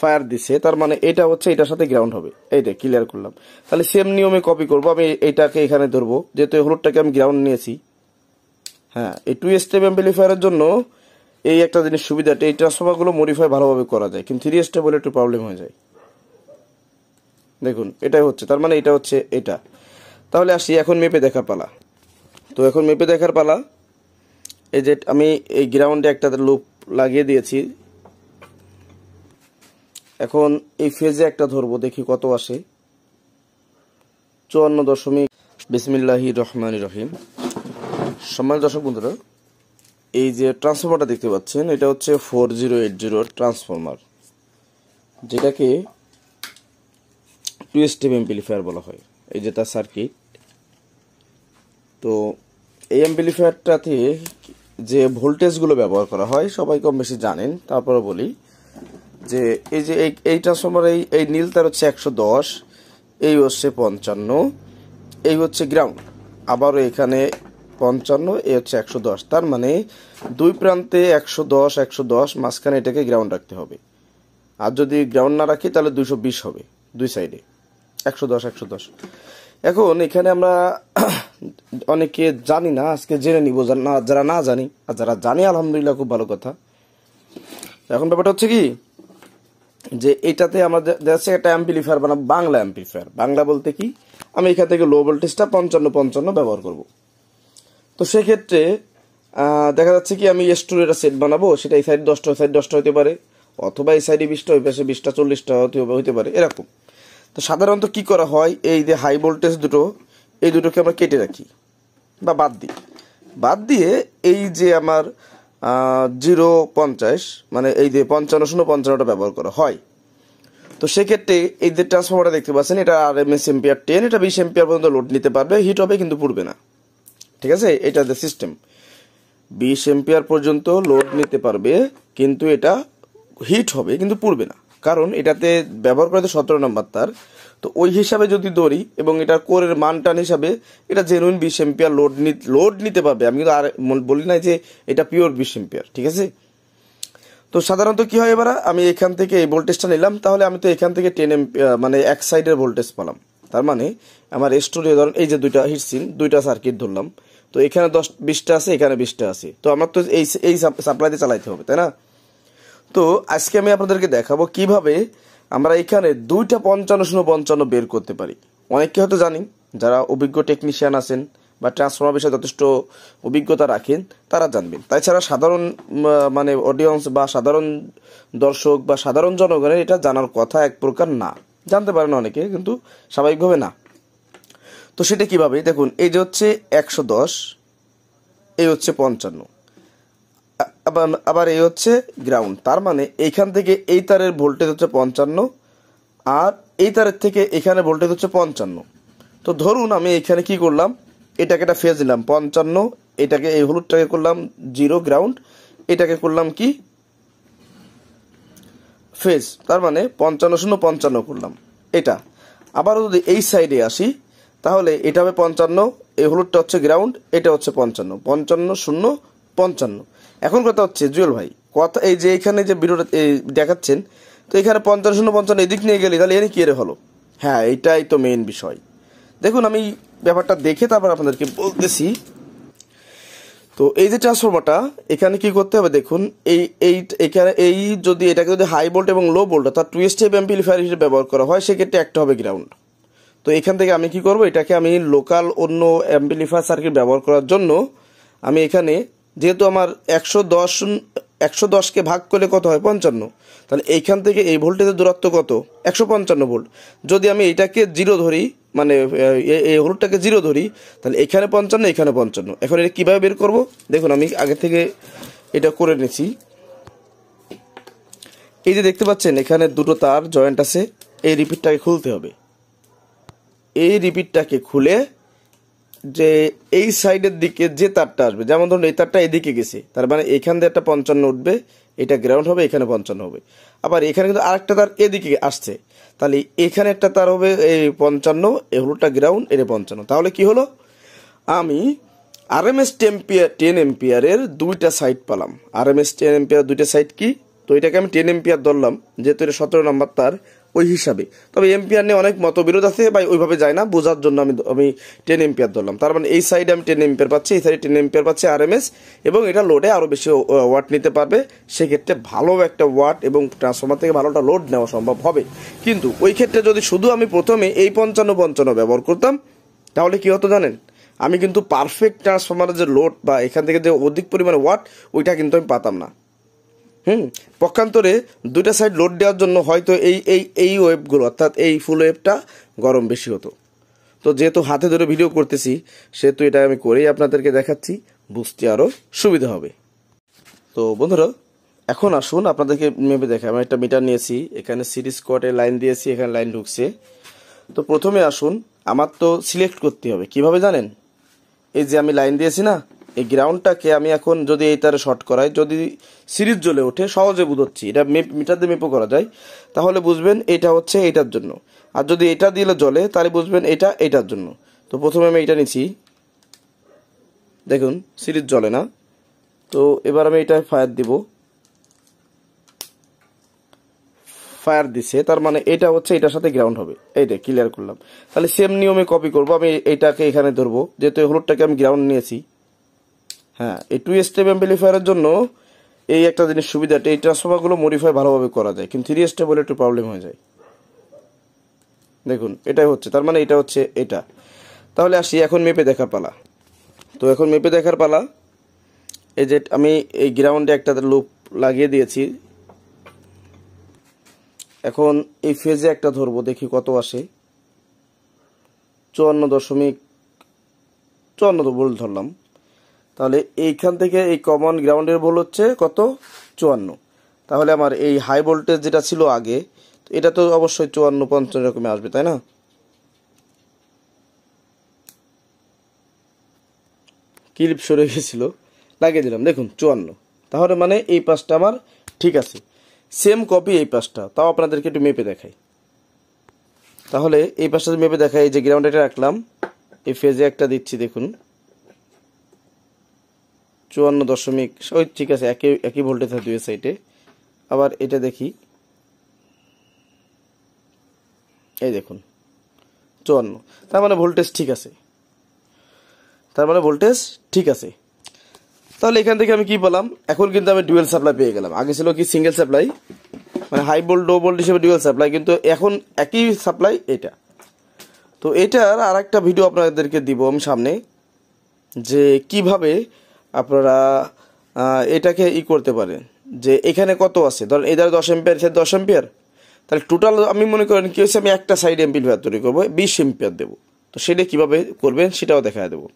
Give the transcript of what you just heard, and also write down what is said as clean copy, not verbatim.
Fire দিছে, তার মানে এটা হচ্ছে এটার সাথে গ্রাউন্ড হবে। এইটা ক্লিয়ার করলাম। তাহলে সেম নিয়মে কপি করব। আমি এইটাকে এখানে ধরবো, যেহেতু এই হলুদটাকে আমি গ্রাউন্ড নিয়েছি। হ্যাঁ, এই 2 স্টেপ অ্যাম্পলিফায়ারের জন্য এই একটা জিনিস সুবিধাটা, এই ট্রান্সফরমারগুলো মডিফাই ভালোভাবে করা যায়, কিন্তু 3 স্টেপ হলে একটু প্রবলেম হয়ে যায়। দেখুন এটাই হচ্ছে, তার মানে এটা হচ্ছে এটা। তাহলে আসি এখন মেপে দেখার পালা। তো এখন মেপে দেখার পালা। এই যে আমি এই গ্রাউন্ডে একটা লুপ লাগিয়ে দিয়েছি। এখন এই ফেজে একটা ধরবো, দেখি কত আসে। 54 বিসমিল্লাহির রহমানির রহিম। সম্মানিত দর্শক বন্ধুরা, এই যে ট্রান্সফরমারটা দেখতে পাচ্ছেন, এটা হচ্ছে 4080 ট্রান্সফরমার, যেটাকে 2 স্টেপ অ্যাম্পলিফায়ার বলা হয়। এই যে তার সার্কিট। তো এই অ্যাম্পলিফায়ারটাতে যে ভোল্টেজগুলো ব্যবহার করা হয় সবাই কম বেশি জানেন, তারপরে বলি যে এই যে এই ট্রান্সফরমার, এই নীল তার হচ্ছে 110, এই হচ্ছে 55, এই হচ্ছে গ্রাউন্ড, আবারও এখানে 55, এই হচ্ছে 110। তার মানে দুই প্রান্তে 110 110, মাঝখানে এটাকে গ্রাউন্ড রাখতে হবে। আর যদি গ্রাউন্ড না রাখি তাহলে 220 হবে দুই সাইডে, 110 110। এখন এখানে আমরা অনেকে জানি না, আজকে জেনে নিব। যারা না জানি আর যারা জানি আলহামদুলিল্লাহ, খুব ভালো কথা। এখন ব্যাপারটা হচ্ছে কি, যে এটাতে আমাদের দেশে একটা অ্যাম্পলিফায়ার বানাবো, বাংলা অ্যাম্পলিফায়ার। বাংলা বলতে কি, আমি এখান থেকে লো ভোল্টেজটা 55 ব্যবহার করব। তো সেক্ষেত্রে দেখা যাচ্ছে কি, আমি স্টুডিওটা সেট বানাবো, সেটা এই সাইড 10টা, ওই সাইড 10টা হতে পারে, অথবা এই সাইডে 20টা, ওই পাশে 20টা 40টা হতে পারে, এরকম। তো সাধারণত কি করা হয়, এই যে হাই ভোল্টেজ দুটো, এই দুটোকে আমরা কেটে রাখি বা বাদ দিয়ে এই যে আমার 050, মানে এই যে 55 ব্যবহার করা হয়। তো সেক্ষেত্রে এই যে ট্রান্সফরমারটা দেখতে পাচ্ছেন, এটা RMS এম্পিয়ার 10, এটা 20 এম্পিয়ার পর্যন্ত লোড নিতে পারবে, হিট হবে কিন্তু পুড়বে না। ঠিক আছে, এটা যে সিস্টেম, 20 এম্পিয়ার পর্যন্ত লোড নিতে পারবে, কিন্তু এটা হিট হবে কিন্তু পুড়বে না, কারণ এটাতে ব্যবহার করে 17 নম্বর তার। তো ওই হিসাবে যদি ধরি, এবং এটা কোরের মানটান হিসাবে এটা জেনুইন 20 এম্পিয়ার লোড নিতে পারবে। আমি কিন্তু আর বলি না যে এটা পিওর 20 এম্পিয়ার, ঠিক আছে। তো সাধারণত কি হয়, এবার আমি এখান থেকে এই ভোল্টেজটা নিলাম, তাহলে আমি তো এখান থেকে 10 এম্পিয়ার মানে এক সাইডের ভোল্টেজ পেলাম। তার মানে আমার স্টোরে ধরুন এই যে দুইটা হিটসিন, দুইটা সার্কিট ধরলাম, তো এখানে 20টা আছে, এখানে 20টা আছে, তো আমার তো এই সাপ্লাই দিয়ে চালাইতে হবে, তাই না। তো আজকে আমি আপনাদেরকে দেখাবো কিভাবে আমরা এখানে দুইটা 55 বের করতে পারি। অনেকে হয়তো জানি, যারা অভিজ্ঞ টেকনিশিয়ান আছেন বা ট্রান্সফরমার বিষয়ে যথেষ্ট অভিজ্ঞতা রাখেন, তারা জানবেন। তাছাড়া সাধারণ মানে অডিয়েন্স বা সাধারণ দর্শক বা সাধারণ জনগণের এটা জানার কথা এক প্রকার না, জানতে পারেন অনেকে, কিন্তু স্বাভাবিকভাবে না। তো সেটা কিভাবে, দেখুন এই যে হচ্ছে 110, এই হচ্ছে 55, আবার এই হচ্ছে গ্রাউন্ড। তার মানে এইখান থেকে এই তারের ভোল্টেজ হচ্ছে 55, আর এই তারের থেকে এখানে ভোল্টেজ হচ্ছে 55। তো ধরুন আমি এখানে কি করলাম, এটাকে একটা ফেজ দিলাম 55, এটাকে এই হলুদটাকে করলাম 0 গ্রাউন্ড, এটাকে করলাম কি ফেজ, তার মানে 55 করলাম এটা। আবার যদি এই সাইডে আসি, তাহলে এটা হবে 55, এই হলুদটা হচ্ছে গ্রাউন্ড, এটা হচ্ছে 55, 55 55। এখন কথা হচ্ছে জুয়েল ভাই, কথা এই যে এখানে যে ভিডিওটা দেখাচ্ছেন, তো এখানে 55 এদিক নিয়ে গেলি, তাহলে এর কি এর হলো। হ্যাঁ, এইটাই তো মেইন বিষয়। দেখুন আমি ব্যাপারটা দেখে তারপর আপনাদেরকে বলতেছি। তো এই যে ট্রান্সফরমারটা, এখানে কি করতে হবে, দেখুন এখানে এই যদি এটাকে যদি হাই ভোল্ট এবং লো ভোল্ট অর্থাৎ 2 স্টেপ অ্যাম্পলিফায়ার হিসেবে ব্যবহার করা হয়, সেক্ষেত্রে একটা হবে গ্রাউন্ড। তো এখান থেকে আমি কি করব, এটাকে আমি লোকাল অন্য অ্যাম্পলিফায়ার সার্কিট ব্যবহার করার জন্য আমি এখানে, যেহেতু আমার 110কে ভাগ করলে কত হয় 55, তাহলে এইখান থেকে এই ভোল্টেজের দূরত্ব কত 155 ভোল্ট। যদি আমি এটাকে 0 ধরি, মানে এই হলুদটাকে 0 ধরি, তাহলে এখানে 55, এখানে 55। এখন এটা কীভাবে বের করব, দেখুন আমি আগে থেকে এটা করে নিয়েছি। এই যে দেখতে পাচ্ছেন এখানে দুটো তার জয়েন্ট আছে, এই রিপিটটাকে খুলতে হবে। এই রিপিটটাকে খুলে যে এই সাইডের দিকে যে তারটা আসবে, যেমন ধরুন এই তারটা এদিকে গেছে, তার মানে এখান দিয়ে একটা 55 উঠবে, এটা গ্রাউন্ড হবে, এখানে 55 হবে। আবার এখানে কিন্তু আরেকটা তার এদিকে আসছে, তাহলে এখানে একটা তার হবে এই 55, এই হলুদটা গ্রাউন্ড, এটা 55। তাহলে কি হলো, আমি RMS 10 এম্পিয়ারের দুইটা সাইড পেলাম। RMS 10 এম্পিয়ার দুইটা সাইড কি তো এটাকে আমি 10 এম্পিয়ার ধরলাম, যেহেতু এটা 17 নম্বর তার ওই হিসাবে। তবে এম্পিয়ার নিয়ে অনেক মতবিরোধ আছে বা ওইভাবে যায় না, বোঝার জন্য আমি 10 এম্পিয়ার ধরলাম। তার মানে এই সাইডে আমি 10 এম্পিয়ার পাচ্ছি, এই সাইডে 10 এম্পিয়ার পাচ্ছি আরএমএস, এবং এটা লোডে আরও বেশি ওয়াট নিতে পারবে। সেক্ষেত্রে ভালো একটা ওয়াট এবং ট্রান্সফরমার থেকে ভালোটা লোড নেওয়া সম্ভব হবে। কিন্তু ওই ক্ষেত্রে যদি শুধু আমি প্রথমে এই 55 ব্যবহার করতাম, তাহলে কি হতো জানেন, আমি কিন্তু পারফেক্ট ট্রান্সফরমারের যে লোড বা এখান থেকে যে অধিক পরিমাণে ওয়াট, ওইটা কিন্তু আমি পাতাম না। পক্ষান্তরে দুইটা সাইড লোড দেওয়ার জন্য হয়তো এই ওয়েবগুলো, অর্থাৎ এই ফুল ওয়েবটা গরম বেশি হতো। তো যেহেতু হাতে ধরে ভিডিও করতেছি, সেহেতু এটা আমি করেই আপনাদেরকে দেখাচ্ছি, বুঝতে আরও সুবিধা হবে। তো বন্ধুরা, এখন আসুন আপনাদেরকে মেপে দেখাই। আমি একটা মিটার নিয়েছি, এখানে সিরিজ কোয়ার্টে লাইন দিয়েছি, এখানে লাইন ঢুকছে। তো প্রথমে আসুন, আমার তো সিলেক্ট করতে হবে। কিভাবে জানেন, এই যে আমি লাইন দিয়েছি না, এই গ্রাউন্ডটাকে আমি এখন যদি এই তারে শর্ট করাই, যদি সিরিজ জ্বলে ওঠে, সহজে বুঝছি, এটা মিটার দিয়ে মেপও করা যায়, তাহলে বুঝবেন এটা হচ্ছে এইটার জন্য। আর যদি এটা দিলে জ্বলে, তাহলে বুঝবেন এটা এইটার জন্য। তো প্রথমে আমি এটা নিচ্ছি, দেখুন সিরিজ জ্বলে না। তো এবার আমি এটা ফায়ার দিব, ফায়ার দিছে, তার মানে এটা হচ্ছে এটার সাথে গ্রাউন্ড হবে। এইটা ক্লিয়ার করলাম। তাহলে সেম নিয়মে কপি করব, আমি এইটাকে এখানে ধরবো, যেহেতু এই হলুদটাকে আমি গ্রাউন্ড নিয়েছি। হ্যাঁ, এই 2 স্টেপ অ্যাম্পলিফায়ারের জন্য এই একটা জিনিস সুবিধাটা, এই ট্রান্সফরমারগুলো মডিফাই ভালোভাবে করা যায়, কিন্তু 3 স্টেপ হলে একটু প্রবলেম হয়ে যায়। দেখুন এটাই হচ্ছে, তার মানে এটা হচ্ছে এটা। তাহলে আসি, এখন মেপে দেখার পালা। তো এখন মেপে দেখার পালা। এই যে আমি এই গ্রাউন্ডে একটা লুপ লাগিয়ে দিয়েছি, এখন এই ফেজে একটা ধরবো, দেখি কত আসে। 54.54 ভোল্ট ধরলাম। তাহলে এইখান থেকে এই কমন গ্রাউন্ডের ভোল্ট হচ্ছে কত, 54। তাহলে আমার এই হাই ভোল্টেজ যেটা ছিল আগে, এটা তো অবশ্যই 54-55 এরকমই আসবে, তাই না? ক্লিপ সরে গেছিল, লাগিয়ে দিলাম, দেখুন 54। তাহলে মানে এই পাশটা আমার ঠিক আছে। সেম কপি এই পাশটা, তাও আপনাদেরকে একটু মেপে দেখাই। তাহলে এই পাশটা মেপে দেখাই, এই যে গ্রাউন্ড এটা রাখলাম, এই ফেজে একটা দিচ্ছি, দেখুন 54 ওই ঠিক আছে, একই ভোল্টেজ থাকে দুই সাইডে। আবার এটা দেখি, এই দেখুন 54, তার মানে ভোল্টেজ ঠিক আছে, তাহলে এখান থেকে আমি কি পেলাম, এখন কিন্তু আমি ডুয়েল সাপ্লাই পেয়ে গেলাম। আগে ছিল কি সিঙ্গেল সাপ্লাই, মানে হাই ভোল্ট লো ভোল্ট হিসেবে ডুয়েল সাপ্লাই, কিন্তু এখন একই সাপ্লাই এটা। তো এটার আর একটা ভিডিও আপনাদেরকে দিব আমি সামনে, যে কিভাবে আপনারা এটাকে করতে পারেন, যে এখানে কত আছে, ধরেন এই দ্বারা 10 এম্পিয়ার, 10 এম্পিয়ার, তাহলে টোটাল আমি মনে করেন কি হচ্ছে, আমি একটা সাইড এম্পিলিফায়ার তৈরি করবো, 20 এম্পিয়ার দেবো। তো সেটা কিভাবে করবেন সেটাও দেখা দেবো।